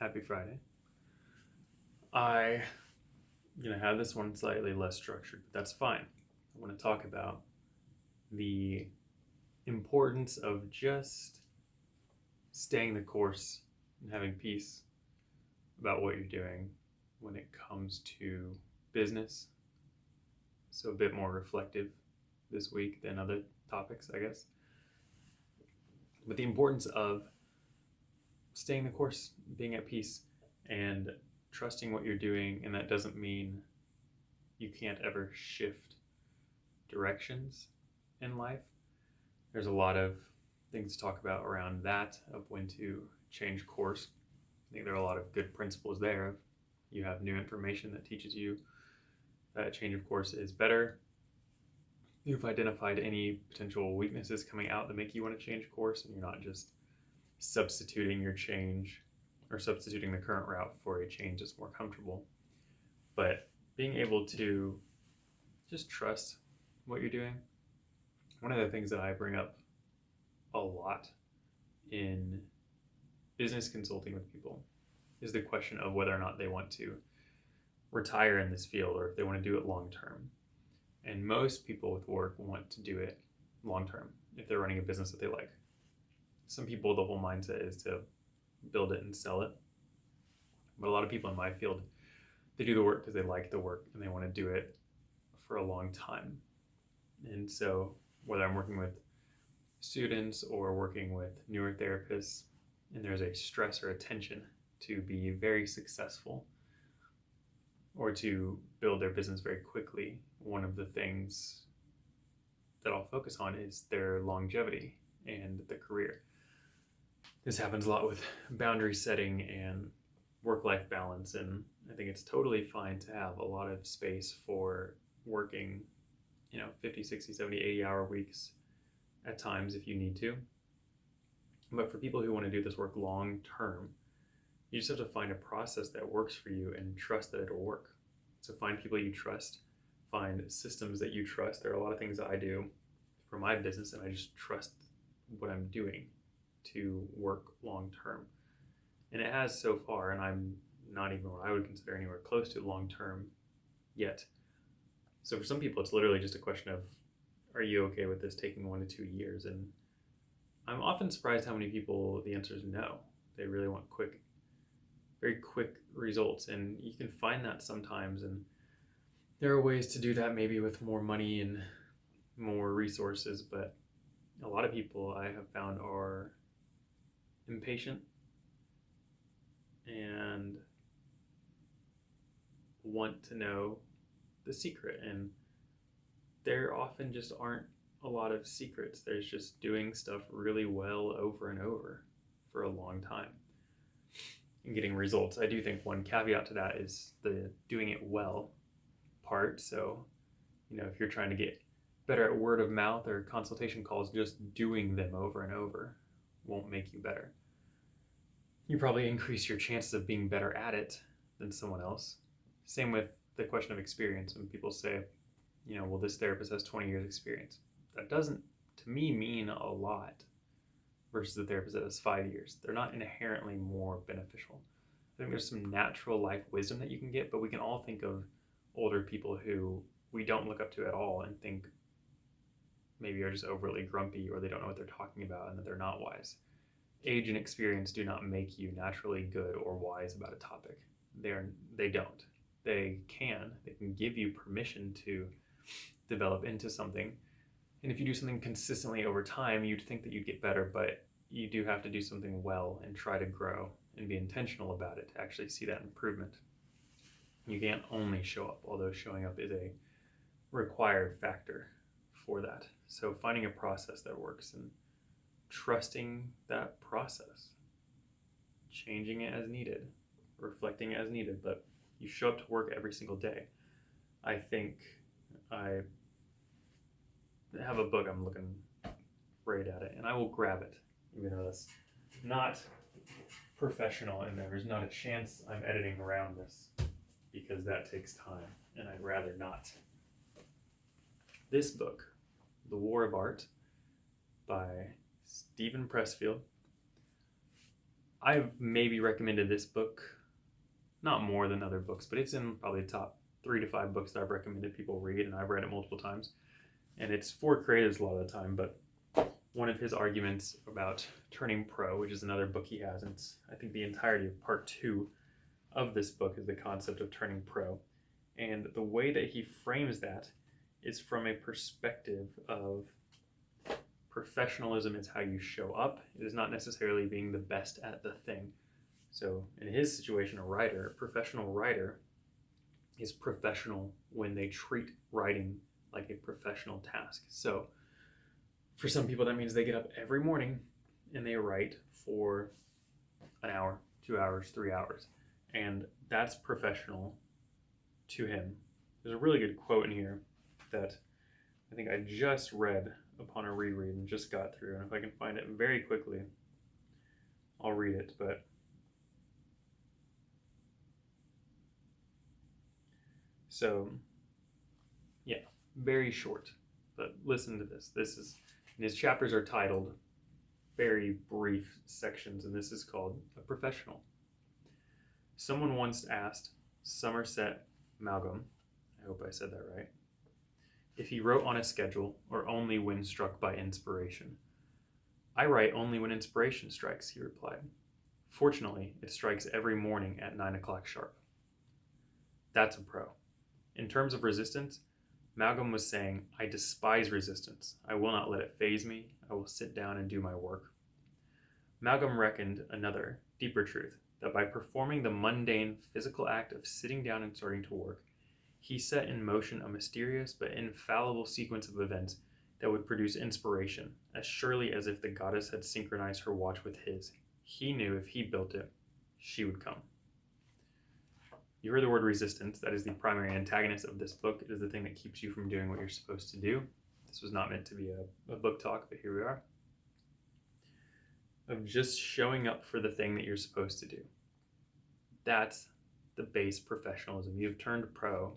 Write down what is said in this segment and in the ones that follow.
Happy Friday. I'm going to have this one slightly less structured, but that's fine. I want to talk about the importance of just staying the course and having peace about what you're doing when it comes to business. So a bit more reflective this week than other topics, I guess. But the importance of staying the course, being at peace, and trusting what you're doing. And that doesn't mean you can't ever shift directions in life. There's a lot of things to talk about around that, of when to change course. I think there are a lot of good principles there. You have new information that teaches you that a change of course is better. You've identified any potential weaknesses coming out that make you want to change course, and you're not just substituting your change or substituting the current route for a change that's more comfortable. But being able to just trust what you're doing. One of the things that I bring up a lot in business consulting with people is the question of whether or not they want to retire in this field or if they want to do it long term. And most people with work want to do it long term if they're running a business that they like. Some people, the whole mindset is to build it and sell it. But a lot of people in my field, they do the work because they like the work and they want to do it for a long time. And so whether I'm working with students or working with newer therapists, and there's a stress or a tension to be very successful or to build their business very quickly, one of the things that I'll focus on is their longevity and the career. This happens a lot with boundary setting and work-life balance, and I think it's totally fine to have a lot of space for working 50, 60, 70, 80-hour weeks at times if you need to. But for people who want to do this work long term, you just have to find a process that works for you and trust that it'll work. So find people you trust, find systems that you trust. There are a lot of things that I do for my business, and I just trust what I'm doing to work long term. And it has so far, and I'm not even what I would consider anywhere close to long term yet. So for some people, it's literally just a question of, are you okay with this taking 1 to 2 years? And I'm often surprised how many people the answer is no. They really want very quick results, and you can find that sometimes. And there are ways to do that, maybe with more money and more resources, but a lot of people I have found are impatient and want to know the secret, and there often just aren't a lot of secrets. There's just doing stuff really well over and over for a long time and getting results. I do think one caveat to that is the doing it well part. So, if you're trying to get better at word of mouth or consultation calls, just doing them over and over won't make you better. You probably increase your chances of being better at it than someone else. Same with the question of experience. When people say, well, this therapist has 20 years experience. That doesn't, to me, mean a lot versus the therapist that has 5 years. They're not inherently more beneficial. I think there's some natural life wisdom that you can get, but we can all think of older people who we don't look up to at all and think maybe are just overly grumpy, or they don't know what they're talking about and that they're not wise. Age and experience do not make you naturally good or wise about a topic. They don't. They can give you permission to develop into something. And if you do something consistently over time, you'd think that you'd get better, but you do have to do something well and try to grow and be intentional about it to actually see that improvement. You can't only show up, although showing up is a required factor for that. So finding a process that works and trusting that process, changing it as needed, reflecting as needed, but you show up to work every single day. I think I have a book, I'm looking right at it, and I will grab it, even though that's not professional and there's not a chance I'm editing around this, because that takes time and I'd rather not. This book, The War of Art by Steven Pressfield, I've maybe recommended this book, not more than other books, but it's in probably the top 3 to 5 books that I've recommended people read, and I've read it multiple times. And it's for creatives a lot of the time, but one of his arguments about turning pro, which is another book he has, and it's, I think the entirety of part 2 of this book is the concept of turning pro. And the way that he frames that is from a perspective of professionalism is how you show up. It is not necessarily being the best at the thing. So in his situation, a professional writer is professional when they treat writing like a professional task. So for some people, that means they get up every morning and they write for an hour, 2 hours, 3 hours. And that's professional to him. There's a really good quote in here that I think I just read upon a reread and just got through. And if I can find it very quickly, I'll read it. But so, yeah, very short. But listen to this. This is, and his chapters are titled very brief sections, and this is called A Professional. Someone once asked Somerset Maugham, I hope I said that right, if he wrote on a schedule or only when struck by inspiration. I write only when inspiration strikes, he replied. Fortunately, it strikes every morning at 9 o'clock sharp. That's a pro. In terms of resistance, Maugham was saying, I despise resistance. I will not let it faze me. I will sit down and do my work. Maugham reckoned another, deeper truth, that by performing the mundane physical act of sitting down and starting to work, he set in motion a mysterious but infallible sequence of events that would produce inspiration, as surely as if the goddess had synchronized her watch with his. He knew if he built it, she would come. You heard the word resistance. That is the primary antagonist of this book. It is the thing that keeps you from doing what you're supposed to do. This was not meant to be a book talk, but here we are. Of just showing up for the thing that you're supposed to do. That's the base professionalism. You've turned pro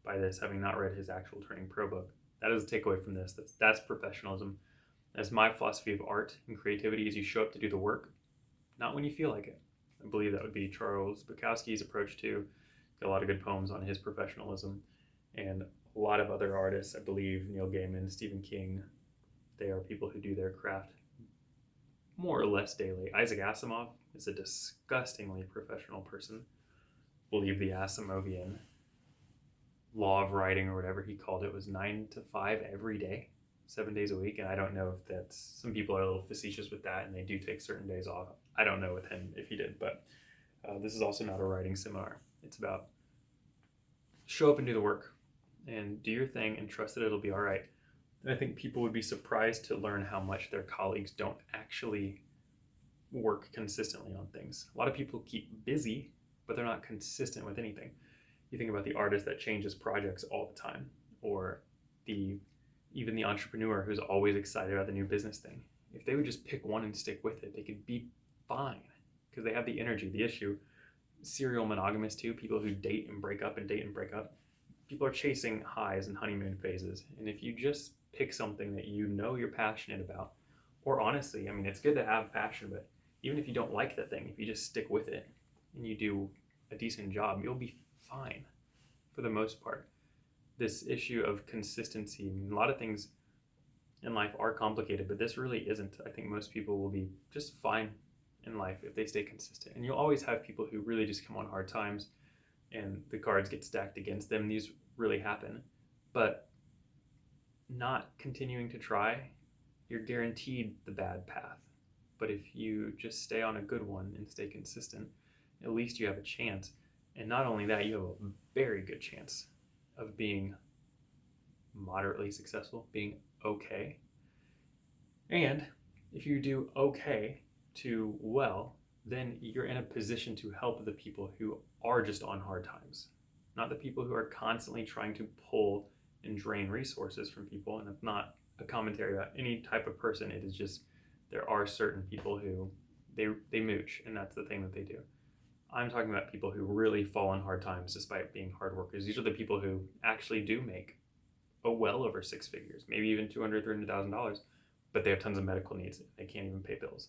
by this, having not read his actual Turning Pro book. That is the takeaway from this. That's professionalism. That's my philosophy of art and creativity is you show up to do the work, not when you feel like it. I believe that would be Charles Bukowski's approach too. Got a lot of good poems on his professionalism. And a lot of other artists, I believe, Neil Gaiman, Stephen King, they are people who do their craft more or less daily. Isaac Asimov is a disgustingly professional person. I believe the Asimovian law of writing or whatever he called it was 9 to 5 every day, 7 days a week. And I don't know if that's, some people are a little facetious with that and they do take certain days off. I don't know with him if he did, but this is also not a writing seminar. It's about show up and do the work and do your thing and trust that it'll be all right. And I think people would be surprised to learn how much their colleagues don't actually work consistently on things. A lot of people keep busy, but they're not consistent with anything. You think about the artist that changes projects all the time, or even the entrepreneur who's always excited about the new business thing. If they would just pick one and stick with it, they could be fine because they have the energy. The issue, serial monogamous too, people who date and break up and date and break up, people are chasing highs and honeymoon phases. And if you just pick something that you know you're passionate about, or honestly, I mean, it's good to have passion, but even if you don't like the thing, if you just stick with it and you do a decent job, you'll be fine for the most part. This issue of consistency, I mean, a lot of things in life are complicated, but this really isn't. I think most people will be just fine in life if they stay consistent. And you'll always have people who really just come on hard times and the cards get stacked against them. These really happen. But not continuing to try, you're guaranteed the bad path. But if you just stay on a good one and stay consistent, at least you have a chance. And not only that, you have a very good chance of being moderately successful, being okay. And if you do okay to well, then you're in a position to help the people who are just on hard times, not the people who are constantly trying to pull and drain resources from people. And it's not a commentary about any type of person. It is just there are certain people who they mooch, and that's the thing that they do. I'm talking about people who really fall on hard times despite being hard workers. These are the people who actually do make well over 6 figures, maybe even $200,000, $300,000, but they have tons of medical needs. They can't even pay bills.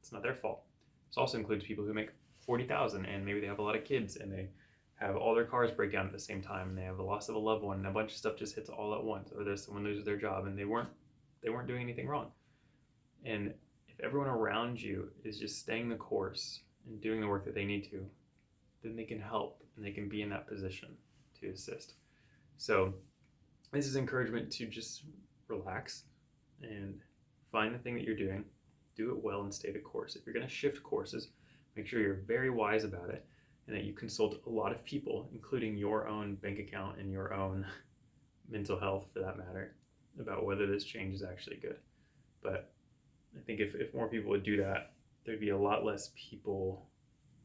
It's not their fault. This also includes people who make 40,000 and maybe they have a lot of kids and they have all their cars break down at the same time and they have the loss of a loved one and a bunch of stuff just hits all at once, or there's someone loses their job and they weren't doing anything wrong. And if everyone around you is just staying the course and doing the work that they need to, then they can help and they can be in that position to assist. So this is encouragement to just relax and find the thing that you're doing, do it well, and stay the course. If you're going to shift courses, make sure you're very wise about it and that you consult a lot of people, including your own bank account and your own mental health for that matter, about whether this change is actually good. But I think if more people would do that, there'd be a lot less people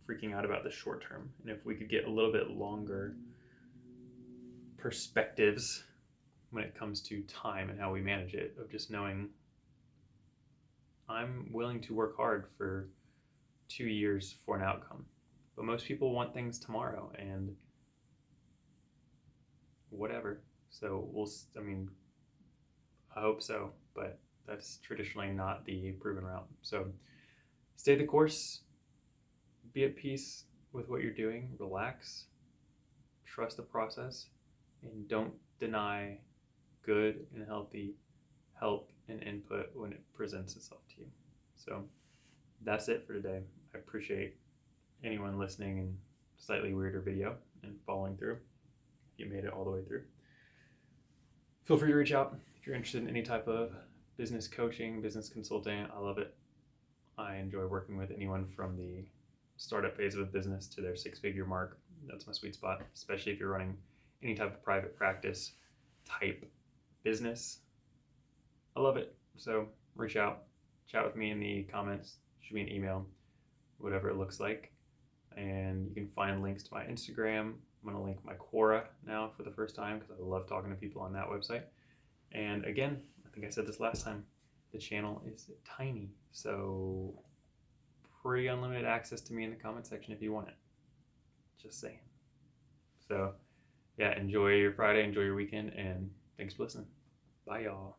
freaking out about the short term. And if we could get a little bit longer perspectives when it comes to time and how we manage it, of just knowing I'm willing to work hard for 2 years for an outcome. But most people want things tomorrow and whatever. So I hope so, but that's traditionally not the proven route. So stay the course, be at peace with what you're doing, relax, trust the process, and don't deny good and healthy help and input when it presents itself to you. So that's it for today. I appreciate anyone listening in slightly weirder video and following through. You made it all the way through. Feel free to reach out if you're interested in any type of business coaching, business consulting. I love it. I enjoy working with anyone from the startup phase of a business to their 6-figure mark. That's my sweet spot, especially if you're running any type of private practice type business. I love it. So reach out, chat with me in the comments, shoot me an email, whatever it looks like. And you can find links to my Instagram. I'm going to link my Quora now for the first time because I love talking to people on that website. And again, I think I said this last time, the channel is tiny. So pretty unlimited access to me in the comment section if you want it. Just saying. So yeah, enjoy your Friday, enjoy your weekend, and thanks for listening. Bye, y'all.